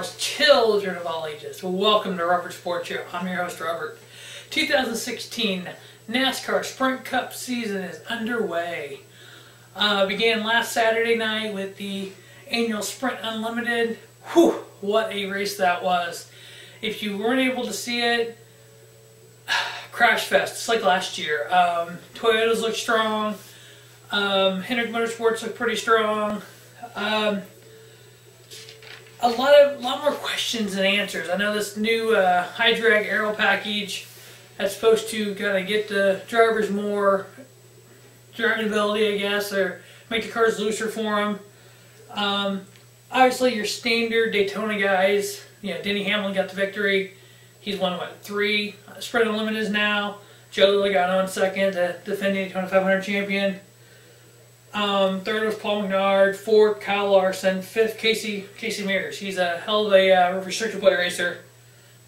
NASCAR's children of all ages. Welcome to Robert Sports Show. I'm your host, Robert. 2016 NASCAR Sprint Cup season is underway. Began last Saturday night with the annual Sprint Unlimited. Whew, what a race that was. If you weren't able to see it, crash fest, just like last year. Toyotas look strong. Hendrick Motorsports look pretty strong. A lot more questions than answers. I know this new high drag aero package that's supposed to kind of get the drivers more driving ability, I guess, or make the cars looser for them. Obviously, your standard Daytona guys. You know, Denny Hamlin got the victory. He's won what, 3 Sprint Unlimited now. Joe Logano in second, the defending Daytona 500 champion. Third was Paul McNard. Fourth, Kyle Larson. Fifth, Casey Mears. He's a hell of a restricted play racer.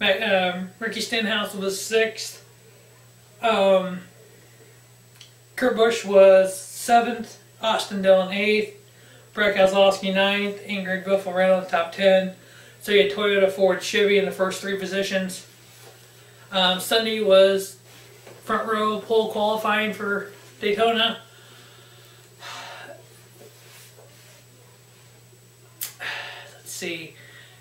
Ricky Stenhouse was 6th. Kurt Busch was 7th. Austin Dillon 8th. Brett Keselowski 9th. And Greg Biffle ran on the top 10. So you had Toyota, Ford, Chevy in the first 3 positions. Sunday was front row pole qualifying for Daytona.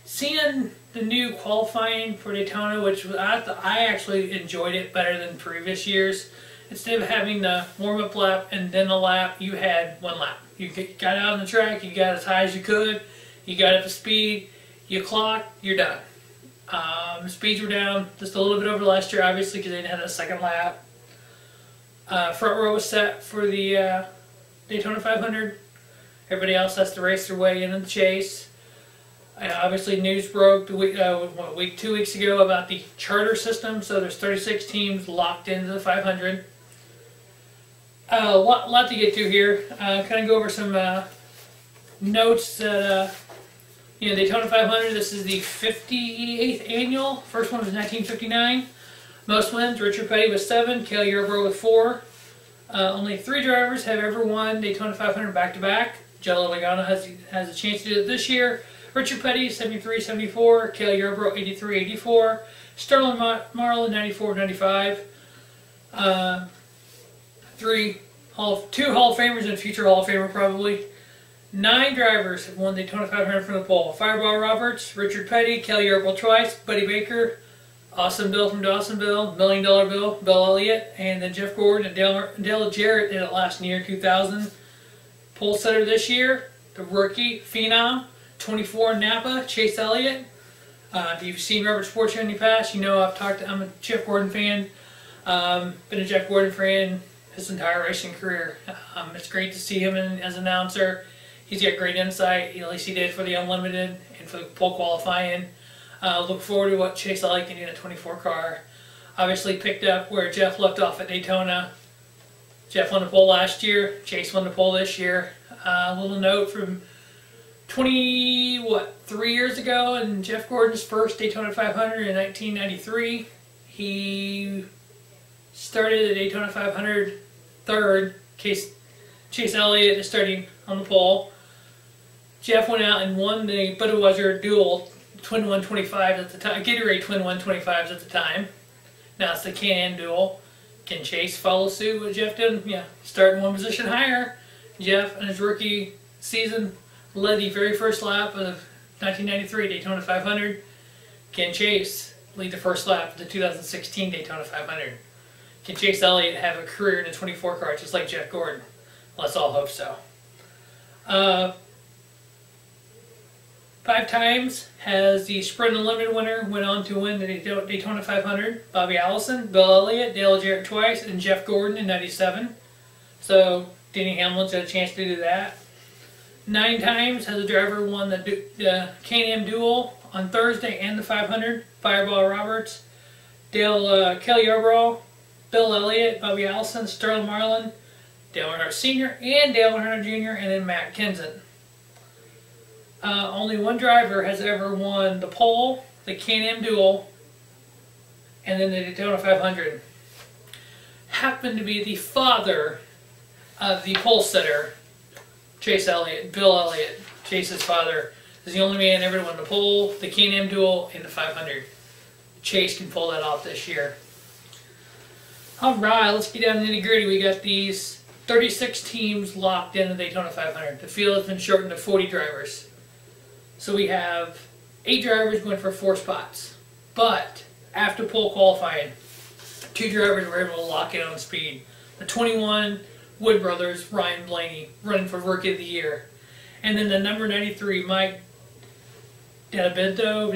Seeing the new qualifying for Daytona, which I actually enjoyed it better than previous years. Instead of having the warm-up lap and then a lap, you had 1 lap. You got out on the track, you got as high as you could, you got up to speed, you clocked, you're done. Speeds were down just a little bit over last year, obviously, because they didn't have a second lap. Front row was set for the Daytona 500. Everybody else has to race their way into the chase. Obviously, news broke 2 weeks ago about the charter system. So there's 36 teams locked into the 500. A lot to get to here. Kind of go over some notes that Daytona 500. This is the 58th annual. First one was 1959. Most wins. Richard Petty with 7. Cale Yarborough with 4. Only 3 drivers have ever won Daytona 500 back-to-back. Joe Logano has a chance to do it this year. Richard Petty, 73-74. Cale Yarborough, 83-84. Sterling Marlin, 94-95. 2 Hall of Famers and a future Hall of Famer probably. 9 drivers have won Daytona 500 from the pole. Fireball Roberts, Richard Petty, Cale Yarborough twice, Buddy Baker, Awesome Bill from Dawsonville, $1 Million Bill, Bill Elliott, and then Jeff Gordon and Dale Jarrett did it last year, 2000. Pole setter this year, the rookie phenom, 24 Napa, Chase Elliott. If you've seen Robert Sports Show in the past, you know I'm a Jeff Gordon fan. Been a Jeff Gordon fan his entire racing career. It's great to see him as an announcer. He's got great insight, at least he did for the Unlimited and for the pole qualifying. Look forward to what Chase Elliott can do in a 24 car. Obviously picked up where Jeff left off at Daytona. Jeff won the pole last year. Chase won the pole this year. A little note from 3 years ago, and Jeff Gordon's first Daytona 500 in 1993. He started the Daytona 500 third. Chase Elliott is starting on the pole. Jeff went out and won the Budweiser Dual Twin 125s at the time. Gatorade Twin 125s at the time. Now it's the Can-Am Dual. Can Chase follow suit with Jeff did? Yeah, starting 1 position higher. Jeff in his rookie season led the very first lap of 1993 Daytona 500. Can Chase lead the first lap of the 2016 Daytona 500? Can Chase Elliott have a career in a 24 car just like Jeff Gordon? Let's all hope so. 5 times has the Sprint Unlimited winner went on to win the Daytona 500. Bobby Allison, Bill Elliott, Dale Jarrett twice, and Jeff Gordon in 97. So Denny Hamlin's got a chance to do that. 9 times has a driver won the Can-Am Dual on Thursday and the 500. Fireball Roberts, Cale Yarborough, Bill Elliott, Bobby Allison, Sterling Marlin, Dale Earnhardt Sr., and Dale Earnhardt Jr., and then Matt Kenseth. Only 1 driver has ever won the pole, the Can-Am Dual, and then the Daytona 500. Happened to be the father of the pole setter, Chase Elliott, Bill Elliott, Chase's father. is the only man ever to win the pole, the Can-Am duel, and the 500. Chase can pull that off this year. Alright, let's get down to the nitty gritty. We got these 36 teams locked in the Daytona 500. The field has been shortened to 40 drivers. So we have 8 drivers going for 4 spots. But after pole qualifying, 2 drivers were able to lock in on speed. The 21 Wood brothers, Ryan Blaney, running for Rookie of the Year. And then the number 93, Mike Diabito,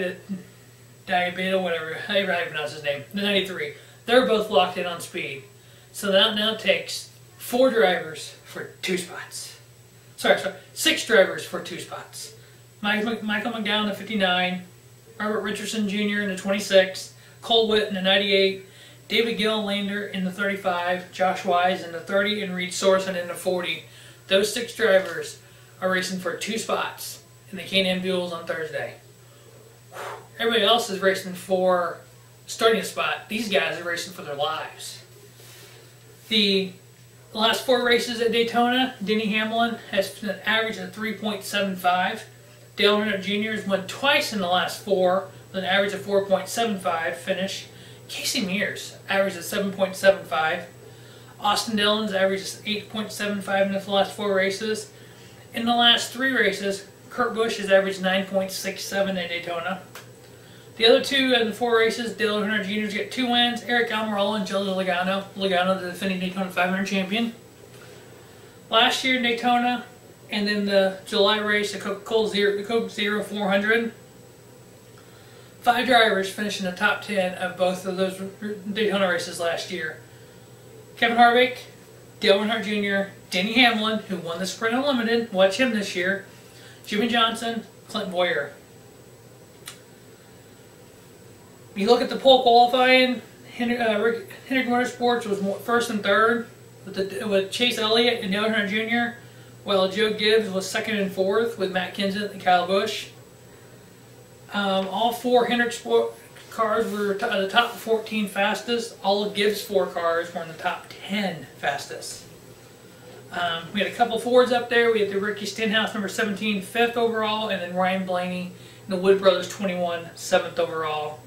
whatever, how you pronounce his name, the 93. They're both locked in on speed. So that now takes 4 drivers for 2 spots. Sorry, 6 drivers for 2 spots. Michael McDowell in the 59, Robert Richardson Jr. in the 26, Cole Witt in the 98, David Gillilander in the 35, Josh Wise in the 30, and Reed Sorensen in the 40. Those 6 drivers are racing for 2 spots in the Can-Am duels on Thursday. Everybody else is racing for starting a spot. These guys are racing for their lives. The last 4 races at Daytona, Denny Hamlin has an average of 3.75. Dale Earnhardt Jr. has won twice in the last 4 with an average of 4.75 finish. Casey Mears averaged at 7.75. Austin Dillon's average is 8.75 in the last 4 races. In the last 3 races, Kurt Busch has averaged 9.67 at Daytona. The other 2 in the 4 races, Dale Earnhardt Jr.'s got 2 wins, Eric Almirola and Joe Logano. Logano, the defending Daytona 500 champion. Last year in Daytona, and then the July race, the Coke Zero 400, 5 drivers finished in the top 10 of both of those Daytona races last year. Kevin Harvick, Dale Earnhardt Jr., Denny Hamlin, who won the Sprint Unlimited, watch him this year, Jimmy Johnson, Clint Boyer. You look at the pole qualifying, Hendrick Motorsports was 1st and 3rd with Chase Elliott and Dale Earnhardt Jr., while Joe Gibbs was 2nd and 4th with Matt Kenseth and Kyle Busch. All 4 Hendrick cars were the top 14 fastest. All of Gibbs' 4 cars were in the top 10 fastest. We had a couple Fords up there. We had the Ricky Stenhouse, number 17, 5th overall, and then Ryan Blaney and the Wood brothers, 21, 7th overall.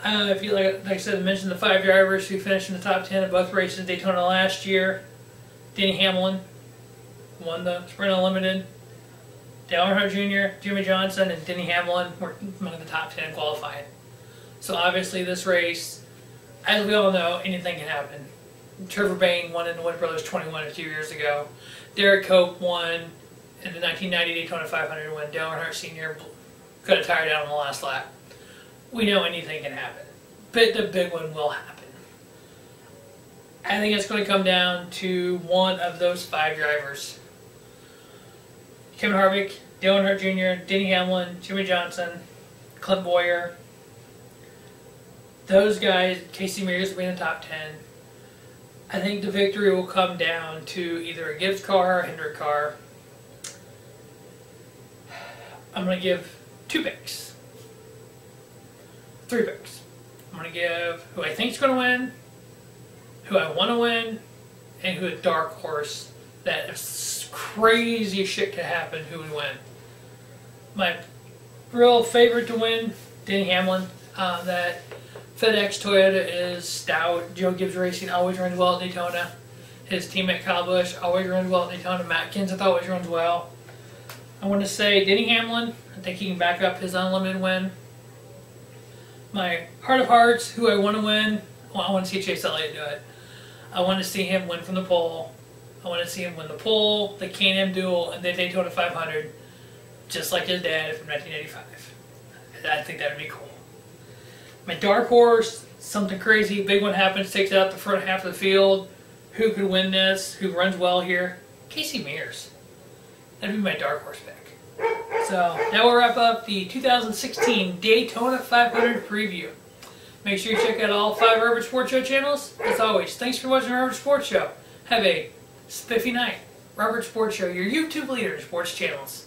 If you like I said, I mentioned the 5 drivers who finished in the top 10 of both races in Daytona last year. Denny Hamlin won the Sprint Unlimited. Dale Earnhardt Jr., Jimmy Johnson, and Denny Hamlin were among the top 10 qualifying. So obviously this race, as we all know, anything can happen. Trevor Bayne won in the Wood Brothers 21 a few years ago. Derek Cope won in the 1990 Daytona 500 when Dale Earnhardt Sr. cut a tire down on the last lap. We know anything can happen, but the big one will happen. I think it's going to come down to one of those 5 drivers. Kevin Harvick, Dale Earnhardt Jr., Denny Hamlin, Jimmy Johnson, Clint Boyer. Those guys, Casey Mears will be in the top 10. I think the victory will come down to either a Gibbs car or a Hendrick car. I'm going to give 2 picks. 3 picks. I'm going to give who I think is going to win, who I want to win, and who a dark horse that if crazy shit could happen, who would win. My real favorite to win, Denny Hamlin. That FedEx Toyota is stout. Joe Gibbs Racing always runs well at Daytona. His teammate Kyle Busch always runs well at Daytona. Matt Kenseth always runs well. I want to say Denny Hamlin. I think he can back up his unlimited win. My heart of hearts, who I want to win, well, I want to see Chase Elliott do it. I want to see him win from the pole. I want to see him win the pole, the Can-Am duel, and the Daytona 500, just like his dad from 1985. I think that would be cool. My dark horse, something crazy, big one happens, takes out the front half of the field. Who could win this? Who runs well here? Casey Mears. That'd be my dark horse pick. So that will wrap up the 2016 Daytona 500 preview. Make sure you check out all 5 Robert Sports Show channels. As always, thanks for watching Robert Sports Show. Have a spiffy night. Robert Sports Show, your YouTube leader in sports channels.